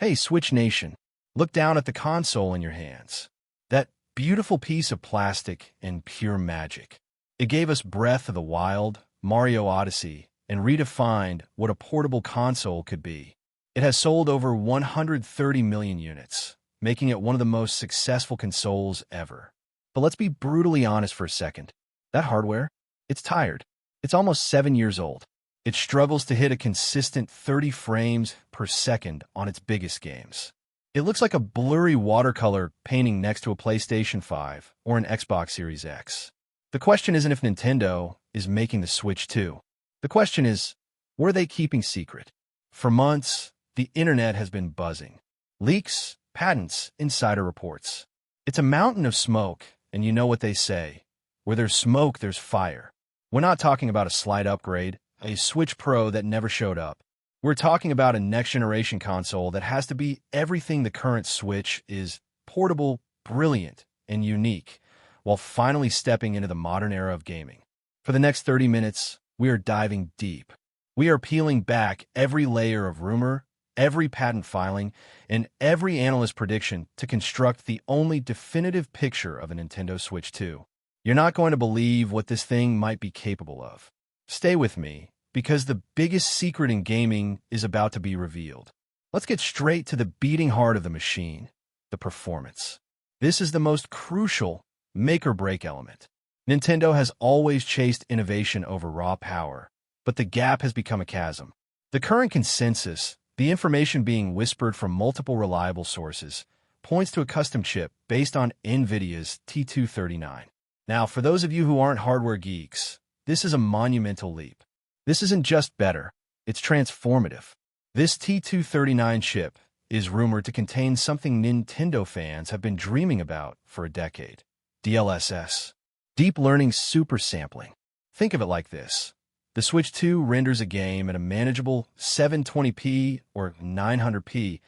Hey, Switch Nation, look down at the console in your hands. That beautiful piece of plastic and pure magic. It gave us Breath of the Wild, Mario Odyssey, and redefined what a portable console could be. It has sold over 130 million units, making it one of the most successful consoles ever. But let's be brutally honest for a second. That hardware, it's tired. It's almost 7 years old. It struggles to hit a consistent 30 frames per second on its biggest games. It looks like a blurry watercolor painting next to a PlayStation 5 or an Xbox Series X. The question isn't if Nintendo is making the Switch 2. The question is, what are they keeping secret? For months, the internet has been buzzing. Leaks, patents, insider reports. It's a mountain of smoke, and you know what they say. Where there's smoke, there's fire. We're not talking about a slight upgrade, a Switch Pro that never showed up. We're talking about a next-generation console that has to be everything the current Switch is: portable, brilliant, and unique, while finally stepping into the modern era of gaming. For the next 30 minutes, we are diving deep. We are peeling back every layer of rumor, every patent filing, and every analyst prediction to construct the only definitive picture of a Nintendo Switch 2. You're not going to believe what this thing might be capable of. Stay with me, because the biggest secret in gaming is about to be revealed. Let's get straight to the beating heart of the machine, the performance. This is the most crucial make-or-break element. Nintendo has always chased innovation over raw power, but the gap has become a chasm. The current consensus, the information being whispered from multiple reliable sources, points to a custom chip based on NVIDIA's T239. Now, for those of you who aren't hardware geeks, this is a monumental leap. This isn't just better, it's transformative. This T239 chip is rumored to contain something Nintendo fans have been dreaming about for a decade: DLSS, Deep Learning Super Sampling. Think of it like this. The Switch 2 renders a game at a manageable 720p or 900p,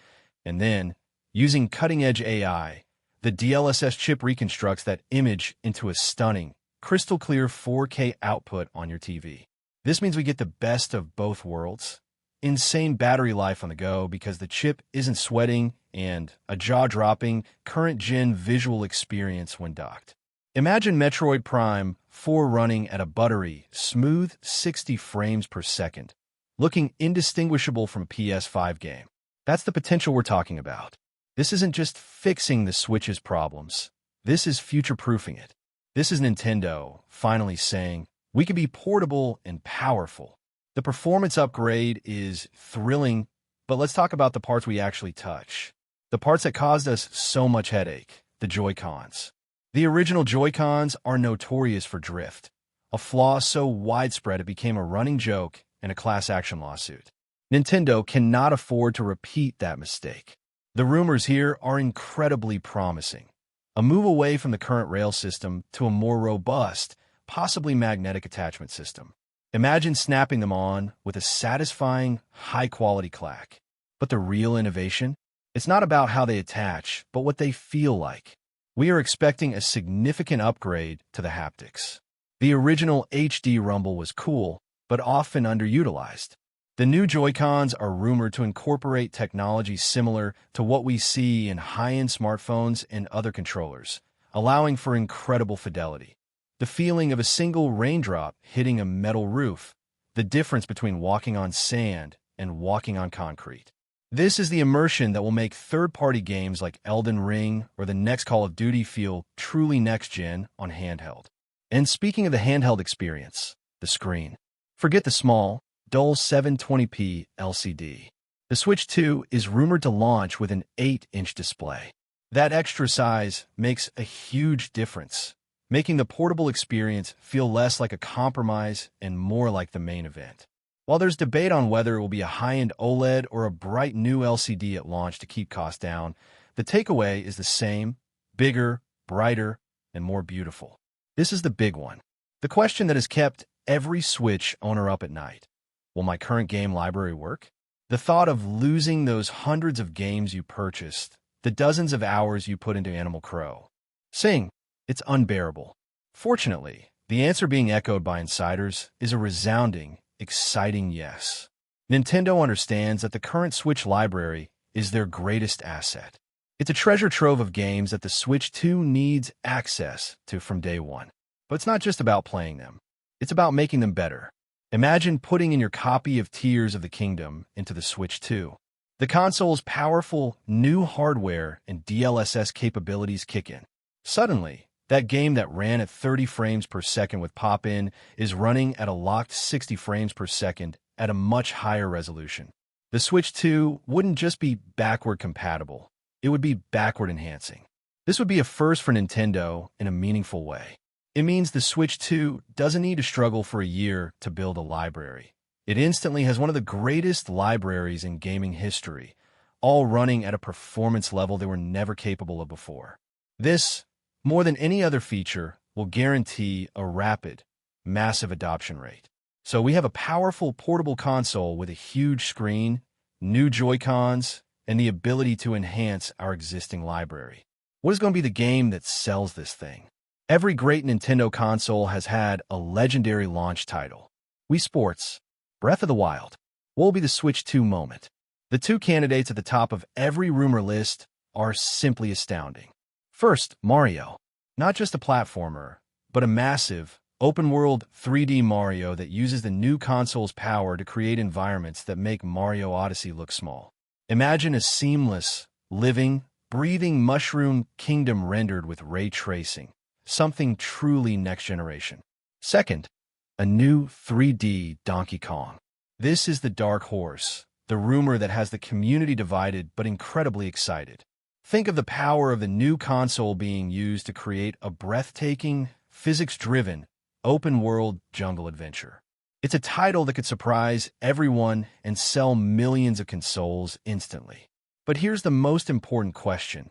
and then, using cutting-edge AI, the DLSS chip reconstructs that image into a stunning, crystal-clear 4K output on your TV. This means we get the best of both worlds: insane battery life on the go because the chip isn't sweating, and a jaw-dropping, current-gen visual experience when docked. Imagine Metroid Prime 4 running at a buttery, smooth 60 frames per second, looking indistinguishable from a PS5 game. That's the potential we're talking about. This isn't just fixing the Switch's problems. This is future-proofing it. This is Nintendo finally saying, we can be portable and powerful. The performance upgrade is thrilling, but let's talk about the parts we actually touch. The parts that caused us so much headache: the Joy-Cons. The original Joy-Cons are notorious for drift, a flaw so widespread it became a running joke in a class action lawsuit. Nintendo cannot afford to repeat that mistake. The rumors here are incredibly promising. A move away from the current rail system to a more robust, possibly magnetic attachment system. Imagine snapping them on with a satisfying, high-quality clack. But the real innovation? It's not about how they attach, but what they feel like. We are expecting a significant upgrade to the haptics. The original HD Rumble was cool, but often underutilized. The new Joy-Cons are rumored to incorporate technology similar to what we see in high-end smartphones and other controllers, allowing for incredible fidelity. The feeling of a single raindrop hitting a metal roof, the difference between walking on sand and walking on concrete. This is the immersion that will make third-party games like Elden Ring or the next Call of Duty feel truly next-gen on handheld. And speaking of the handheld experience, the screen. Forget the small, dull 720p LCD. The Switch 2 is rumored to launch with an 8-inch display. That extra size makes a huge difference, making the portable experience feel less like a compromise and more like the main event. While there's debate on whether it will be a high-end OLED or a bright new LCD at launch to keep costs down, the takeaway is the same: bigger, brighter, and more beautiful. This is the big one. The question that has kept every Switch owner up at night. Will my current game library work? The thought of losing those hundreds of games you purchased, the dozens of hours you put into Animal Crow. Sing. It's unbearable. Fortunately, the answer being echoed by insiders is a resounding, exciting yes. Nintendo understands that the current Switch library is their greatest asset. It's a treasure trove of games that the Switch 2 needs access to from day one. But it's not just about playing them. It's about making them better. Imagine putting in your copy of Tears of the Kingdom into the Switch 2. The console's powerful new hardware and DLSS capabilities kick in. Suddenly, that game that ran at 30 frames per second with pop-in is running at a locked 60 frames per second at a much higher resolution. The Switch 2 wouldn't just be backward compatible, it would be backward enhancing. This would be a first for Nintendo in a meaningful way. It means the Switch 2 doesn't need to struggle for a year to build a library. It instantly has one of the greatest libraries in gaming history, all running at a performance level they were never capable of before. This, more than any other feature, will guarantee a rapid, massive adoption rate. So we have a powerful portable console with a huge screen, new Joy-Cons, and the ability to enhance our existing library. What is going to be the game that sells this thing? Every great Nintendo console has had a legendary launch title. Wii Sports, Breath of the Wild. What will be the Switch 2 moment? The two candidates at the top of every rumor list are simply astounding. First, Mario. Not just a platformer, but a massive, open-world 3D Mario that uses the new console's power to create environments that make Mario Odyssey look small. Imagine a seamless, living, breathing mushroom kingdom rendered with ray tracing, something truly next generation. Second, a new 3D Donkey Kong. This is the dark horse, the rumor that has the community divided but incredibly excited. Think of the power of the new console being used to create a breathtaking, physics-driven, open-world jungle adventure. It's a title that could surprise everyone and sell millions of consoles instantly. But here's the most important question.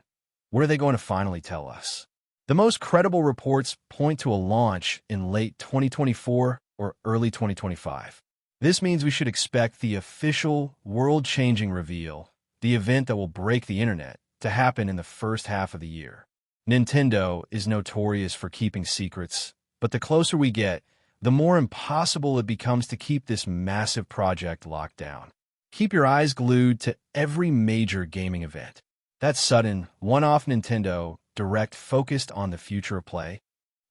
What are they going to finally tell us? The most credible reports point to a launch in late 2024 or early 2025. This means we should expect the official, world-changing reveal, the event that will break the internet, to happen in the first half of the year. Nintendo is notorious for keeping secrets, but the closer we get, the more impossible it becomes to keep this massive project locked down. Keep your eyes glued to every major gaming event. That sudden, one-off Nintendo Direct focused on the future of play.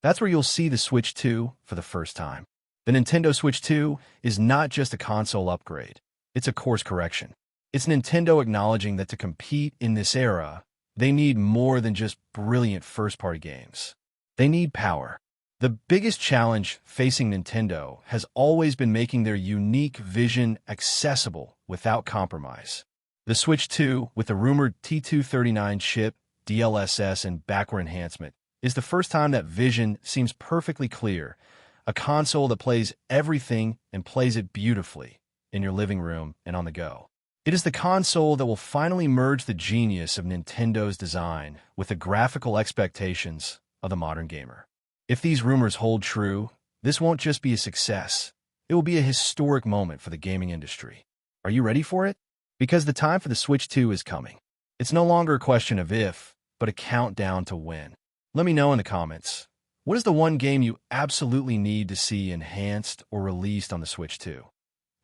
That's where you'll see the Switch 2 for the first time. The Nintendo Switch 2 is not just a console upgrade. It's a course correction. It's Nintendo acknowledging that to compete in this era, they need more than just brilliant first-party games. They need power. The biggest challenge facing Nintendo has always been making their unique vision accessible without compromise. The Switch 2, with the rumored T239 chip, DLSS, and backward enhancement, is the first time that vision seems perfectly clear, a console that plays everything and plays it beautifully in your living room and on the go. It is the console that will finally merge the genius of Nintendo's design with the graphical expectations of the modern gamer. If these rumors hold true, this won't just be a success. It will be a historic moment for the gaming industry. Are you ready for it? Because the time for the Switch 2 is coming. It's no longer a question of if, but a countdown to when. Let me know in the comments. What is the one game you absolutely need to see enhanced or released on the Switch 2?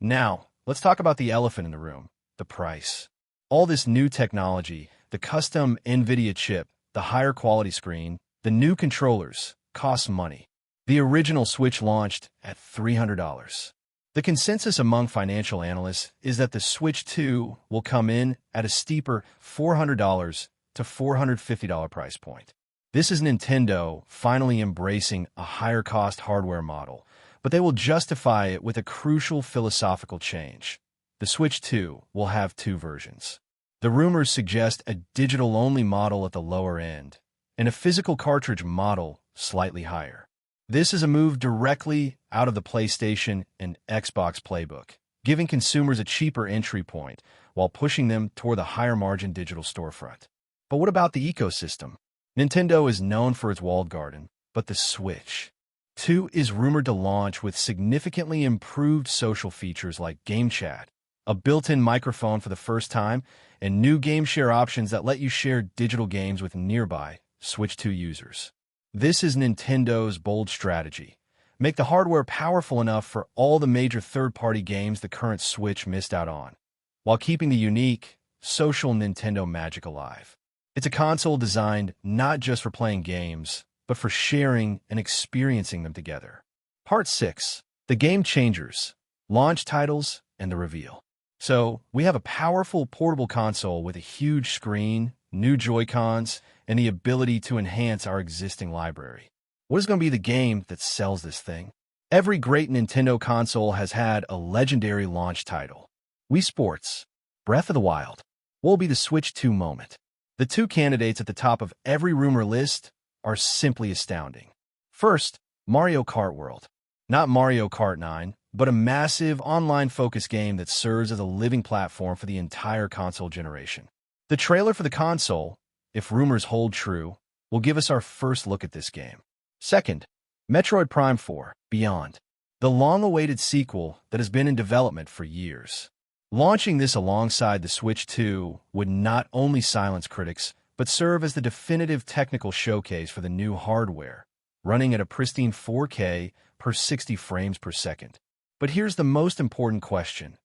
Now, let's talk about the elephant in the room, the price. All this new technology, the custom NVIDIA chip, the higher quality screen, the new controllers, costs money. The original Switch launched at $300. The consensus among financial analysts is that the Switch 2 will come in at a steeper $400 to $450 price point. This is Nintendo finally embracing a higher-cost hardware model, but they will justify it with a crucial philosophical change. The Switch 2 will have two versions. The rumors suggest a digital-only model at the lower end, and a physical cartridge model slightly higher. This is a move directly out of the PlayStation and Xbox playbook, giving consumers a cheaper entry point while pushing them toward the higher-margin digital storefront. But what about the ecosystem? Nintendo is known for its walled garden, but the Switch 2 is rumored to launch with significantly improved social features like game chat, a built-in microphone for the first time, and new game share options that let you share digital games with nearby Switch 2 users. This is Nintendo's bold strategy. Make the hardware powerful enough for all the major third-party games the current Switch missed out on, while keeping the unique, social Nintendo magic alive. It's a console designed not just for playing games, but for sharing and experiencing them together. Part 6. The Game Changers, Launch Titles, and the Reveal. So, we have a powerful portable console with a huge screen, new Joy-Cons, and the ability to enhance our existing library. What is going to be the game that sells this thing? Every great Nintendo console has had a legendary launch title. Wii Sports, Breath of the Wild. What will be the Switch 2 moment? The two candidates at the top of every rumor list are simply astounding. First, Mario Kart World. Not Mario Kart 9, but a massive online-focused game that serves as a living platform for the entire console generation. The trailer for the console, if rumors hold true, will give us our first look at this game. Second, Metroid Prime 4, Beyond. The long-awaited sequel that has been in development for years. Launching this alongside the Switch 2 would not only silence critics, but serve as the definitive technical showcase for the new hardware, running at a pristine 4K per 60 frames per second. But here's the most important question.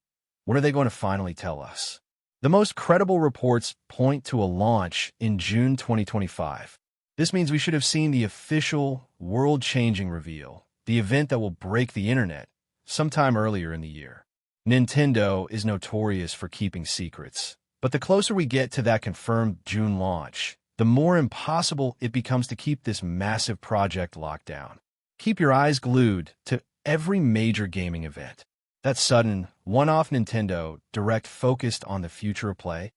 When are they going to finally tell us? The most credible reports point to a launch in June 2025. This means we should have seen the official, world-changing reveal, the event that will break the internet, sometime earlier in the year. Nintendo is notorious for keeping secrets, but the closer we get to that confirmed June launch, the more impossible it becomes to keep this massive project locked down. Keep your eyes glued to every major gaming event. That sudden, one-off Nintendo Direct focused on the future of play.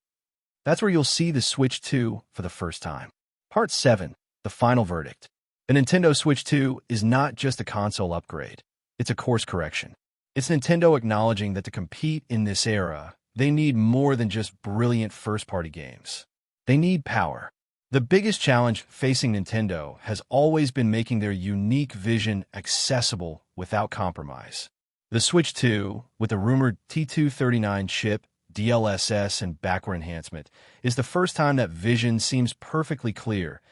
That's where you'll see the Switch 2 for the first time. Part 7. The Final Verdict. The Nintendo Switch 2 is not just a console upgrade. It's a course correction. It's Nintendo acknowledging that to compete in this era, they need more than just brilliant first-party games. They need power. The biggest challenge facing Nintendo has always been making their unique vision accessible without compromise. The Switch 2, with the rumored T239 chip, DLSS, and backward enhancement, is the first time that vision seems perfectly clear.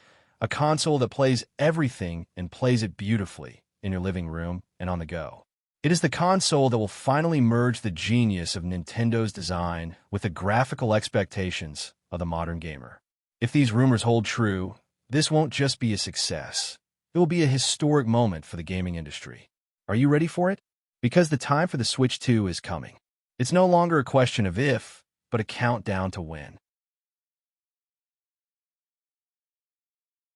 A console that plays everything and plays it beautifully in your living room and on the go. It is the console that will finally merge the genius of Nintendo's design with the graphical expectations of the modern gamer. If these rumors hold true, this won't just be a success. It will be a historic moment for the gaming industry. Are you ready for it? Because the time for the Switch 2 is coming. It's no longer a question of if, but a countdown to when.